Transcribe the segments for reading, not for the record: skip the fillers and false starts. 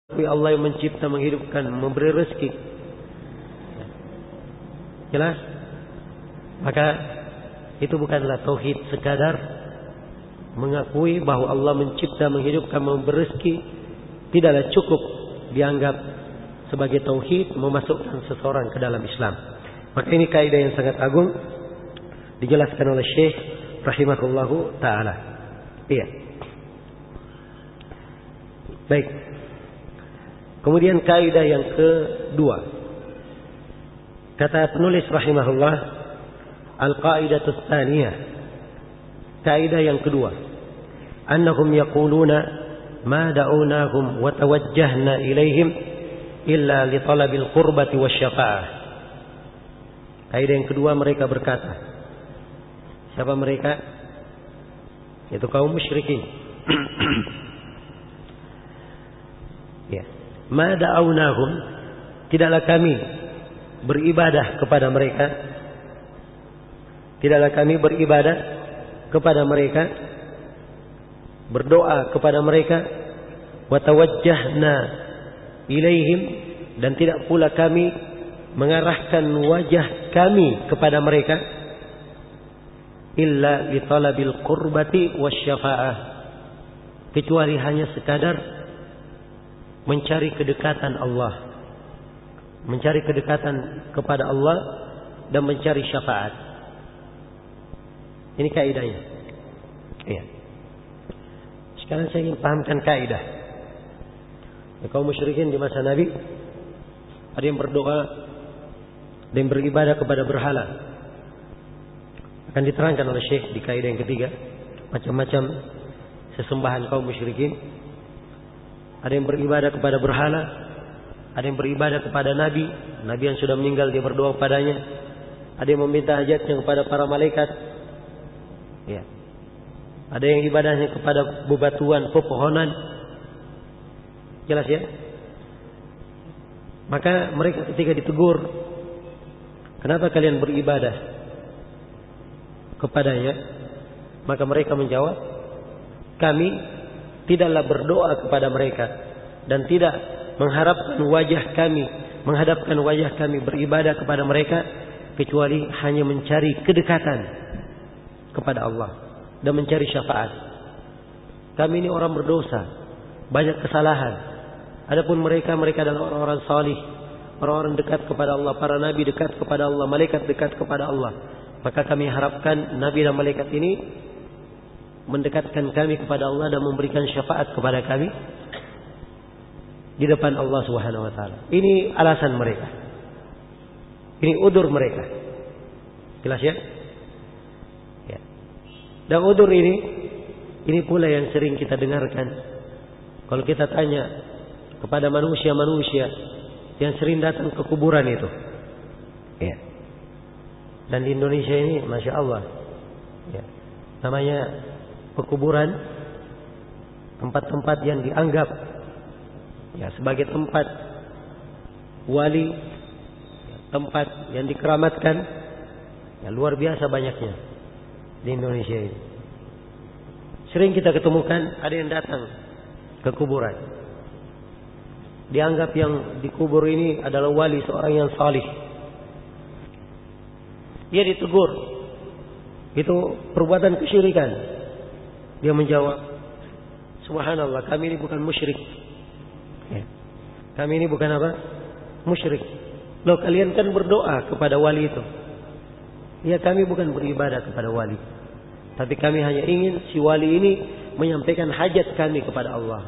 Allah yang mencipta, menghidupkan, memberi rezeki. Jelas? Maka itu bukanlah tauhid sekadar mengakui bahwa Allah mencipta, menghidupkan, memberi rezeki. Tidaklah cukup dianggap sebagai tauhid memasukkan seseorang ke dalam Islam. Maka ini kaidah yang sangat agung dijelaskan oleh Syekh rahimahullahu taala. Iya. Baik. Kemudian kaidah yang kedua. Kata penulis rahimahullah, al-qaidatus tsaniyah. Kaidah yang kedua. Annahum yaquluna ma da'unahum wa tawajjahna ilaihim illa li talabil qurbati wasyafa'ah. Kaidah yang kedua, mereka berkata. Siapa mereka? Itu kaum musyrikin. Ya. Ma da'awnahum, tidaklah kami beribadah kepada mereka. Tidaklah kami beribadah kepada mereka, berdoa kepada mereka, wa tawajjahna ilaihim, dan tidak pula kami mengarahkan wajah kami kepada mereka, illa li talabil qurbati wasyafa'ah, kecuali hanya sekadar mencari kedekatan Allah, mencari kedekatan kepada Allah dan mencari syafaat. Ini kaidahnya. Iya. Sekarang saya ingin pahamkan kaidah. Kaum musyrikin di masa Nabi, ada yang berdoa dan beribadah kepada berhala. Akan diterangkan oleh Syekh di kaidah yang ketiga, macam-macam sesembahan kaum musyrikin. Ada yang beribadah kepada berhala, ada yang beribadah kepada nabi yang sudah meninggal, dia berdoa padanya. Ada yang meminta hajatnya kepada para malaikat. Ya. Ada yang ibadahnya kepada bebatuan, pepohonan. Jelas ya? Maka mereka ketika ditegur, kenapa kalian beribadah kepadanya? Maka mereka menjawab, kami tidaklah berdoa kepada mereka dan tidak mengharapkan wajah kami, menghadapkan wajah kami beribadah kepada mereka, kecuali hanya mencari kedekatan kepada Allah dan mencari syafaat. Kami ini orang berdosa, banyak kesalahan. Adapun mereka adalah orang-orang salih, orang-orang dekat kepada Allah, para nabi dekat kepada Allah, malaikat dekat kepada Allah. Maka kami harapkan nabi dan malaikat ini mendekatkan kami kepada Allah dan memberikan syafaat kepada kami di depan Allah Subhanahu wa taala. Ini alasan mereka. Ini udzur mereka. Jelas ya? Ya. Dan udzur ini pula yang sering kita dengarkan. Kalau kita tanya kepada manusia-manusia yang sering datang ke kuburan itu. Ya. Dan di Indonesia ini Masya Allah. Ya. Namanya pekuburan, tempat-tempat yang dianggap ya sebagai tempat wali, tempat yang dikeramatkan, ya luar biasa banyaknya di Indonesia ini. Sering kita ketemukan ada yang datang ke kuburan, dianggap yang dikubur ini adalah wali, seorang yang salih. Dia ditegur, itu perbuatan kesyirikan. Dia menjawab, subhanallah, kami ini bukan musyrik. Ya. Kami ini bukan apa? Musyrik. Loh, kalian kan berdoa kepada wali itu. Ya, kami bukan beribadah kepada wali, tapi kami hanya ingin si wali ini menyampaikan hajat kami kepada Allah.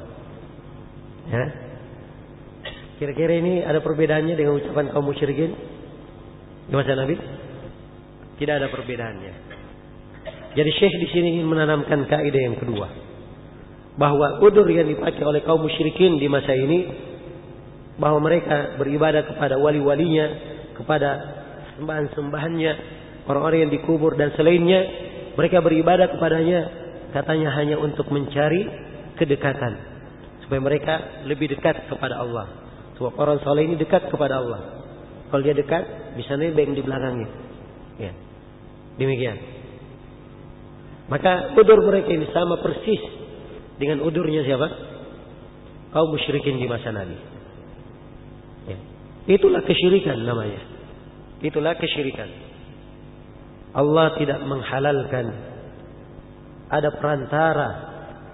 Ya. Kira-kira ini ada perbedaannya dengan ucapan kaum musyrikin di masa Nabi? Tidak ada perbedaannya. Jadi Syekh di sini ingin menanamkan kaidah yang kedua, bahwa udzur yang dipakai oleh kaum musyrikin di masa ini, bahwa mereka beribadah kepada wali-walinya, kepada sembahan-sembahannya, orang-orang yang dikubur dan selainnya, mereka beribadah kepadanya, katanya hanya untuk mencari kedekatan, supaya mereka lebih dekat kepada Allah. Sebab orang saleh ini dekat kepada Allah. Kalau dia dekat, bisa nebeng di belakangnya. Ya. Demikian. Maka udzur mereka ini sama persis dengan udzurnya siapa? kaum musyrikin di masa Nabi. Ya. Itulah kesyirikan namanya. Itulah kesyirikan. Allah tidak menghalalkan ada perantara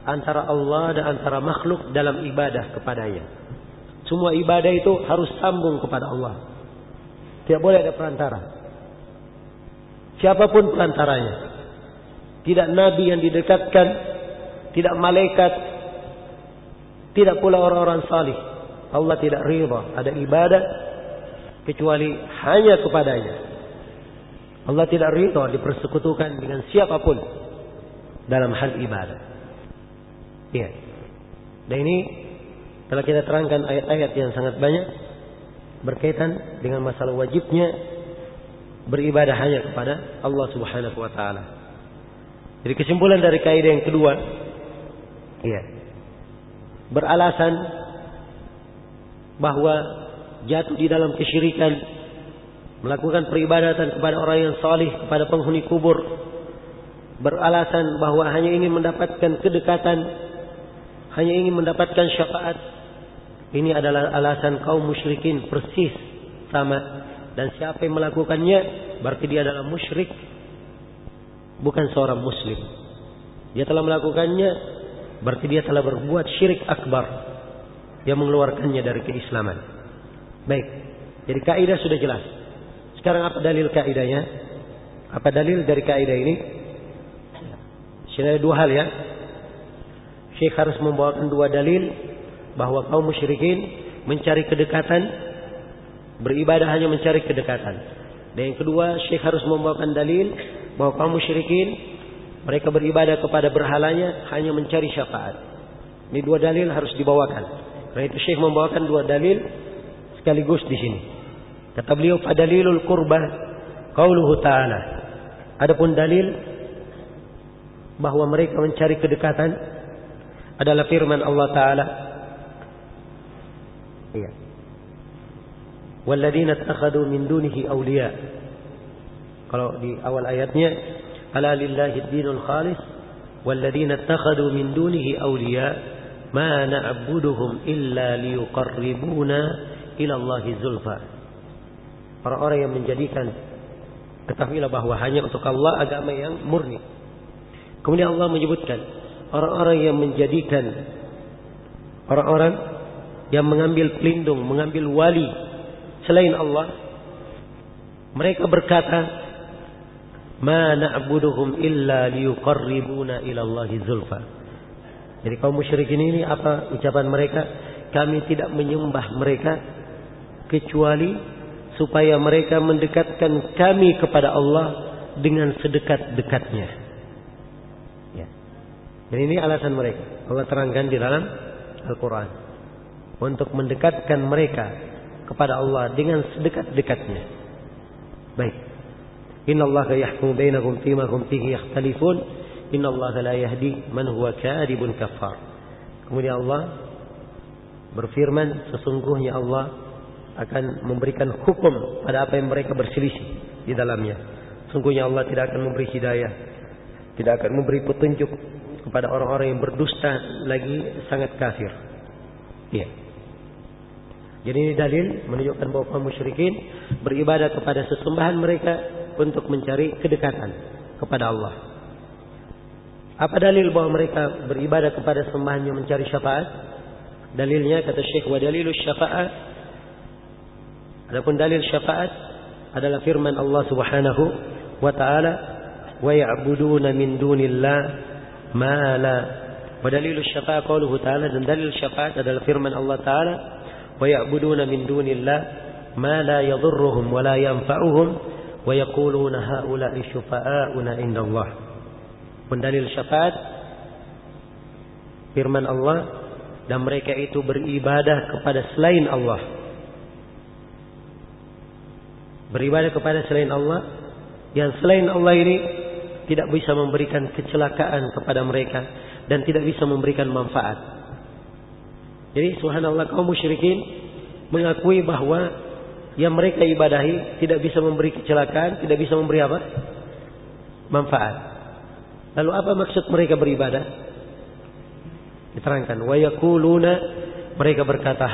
antara Allah dan antara makhluk dalam ibadah kepadanya. Semua ibadah itu harus sambung kepada Allah. Tidak boleh ada perantara. Siapapun perantaranya. Tidak nabi yang didekatkan, tidak malaikat, tidak pula orang-orang salih. Allah tidak ridha ada ibadah kecuali hanya kepadanya. Allah tidak ridha dipersekutukan dengan siapapun dalam hal ibadah. Iya. Dan ini telah kita terangkan ayat-ayat yang sangat banyak berkaitan dengan masalah wajibnya beribadah hanya kepada Allah Subhanahu wa taala. Jadi kesimpulan dari kaidah yang kedua, iya, beralasan bahwa jatuh di dalam kesyirikan, melakukan peribadatan kepada orang yang salih, kepada penghuni kubur, beralasan bahwa hanya ingin mendapatkan kedekatan, hanya ingin mendapatkan syafaat. Ini adalah alasan kaum musyrikin persis sama. Dan siapa yang melakukannya berarti dia adalah musyrik, bukan seorang muslim. Dia telah melakukannya berarti dia telah berbuat syirik akbar yang mengeluarkannya dari keislaman. Baik. Jadi kaidah sudah jelas. Sekarang apa dalil kaidahnya? Apa dalil dari kaidah ini? Ada dua hal ya. Syekh harus membawakan dua dalil bahwa kaum musyrikin mencari kedekatan, beribadah hanya mencari kedekatan. Dan yang kedua, Syekh harus membawakan dalil bahwa kaum musyrikin mereka beribadah kepada berhalanya hanya mencari syafaat. Ini dua dalil harus dibawakan. Karena itu Syekh membawakan dua dalil sekaligus di sini. Kata beliau, "Fadalilul qurbah qauluhu ta'ala." Adapun dalil bahwa mereka mencari kedekatan adalah firman Allah Ta'ala. Iya. "Walladzina ittakhadhu min dunihi awliya." Kalau di awal ayatnya, "Ala lillahi ad-dinul khalis walladzina ittakhadhu min dunihi awliya ma na'buduhum illa liyuqarribuna ila Allahi zulfa." Orang-orang yang menjadikan, ketahuilah bahwa hanya untuk Allah agama yang murni. Kemudian Allah menyebutkan orang-orang yang menjadikan, orang-orang yang mengambil pelindung, mengambil wali selain Allah. Mereka berkata, "Ma na'buduhum illa liyuqarribuna ila Allahi zulfa." Jadi kaum musyrikin ini apa ucapan mereka? Kami tidak menyembah mereka kecuali supaya mereka mendekatkan kami kepada Allah dengan sedekat-dekatnya. Ya. Dan ini alasan mereka. Allah terangkan di dalam Al-Quran. Untuk mendekatkan mereka kepada Allah dengan sedekat-dekatnya. Baik. Innallaha yahkumu bainakum fima hum fihi yakhtalifun. Innallaha la yahdi man huwa kadhibun kafar. Kemudian Allah berfirman, sesungguhnya Allah akan memberikan hukum pada apa yang mereka berselisih di dalamnya. Sungguhnya Allah tidak akan memberi hidayah, tidak akan memberi petunjuk kepada orang-orang yang berdusta lagi sangat kafir. Iya. Jadi ini dalil menunjukkan bahwa kaum musyrikin beribadah kepada sesembahan mereka untuk mencari kedekatan kepada Allah. Apa dalil bahwa mereka beribadah kepada sembahan yang mencari syafaat? Dalilnya kata Syekh, wa dalilus syafa'ah. Adapun dalil syafaat adalah firman Allah Subhanahu wa taala, wa ya'buduna min dunillah ma la. Wa dalilus syafa'ah qauluhu ta'ala, dan dalil syafaat adalah firman Allah taala, wa ya'buduna min dunillah ma la yadhurruhum wa la yanfa'uhum wa yaquluna haula'i syufa'auna indallah. Pendalil syafaat firman Allah, dan mereka itu beribadah kepada selain Allah. Beribadah kepada selain Allah, yang selain Allah ini tidak bisa memberikan kecelakaan kepada mereka dan tidak bisa memberikan manfaat. Jadi subhanallah, kaum musyrikin mengakui bahwa yang mereka ibadahi tidak bisa memberi kecelakaan, tidak bisa memberi apa? Manfaat. Lalu apa maksud mereka beribadah? Diterangkan, wa yaquluna Mereka berkata,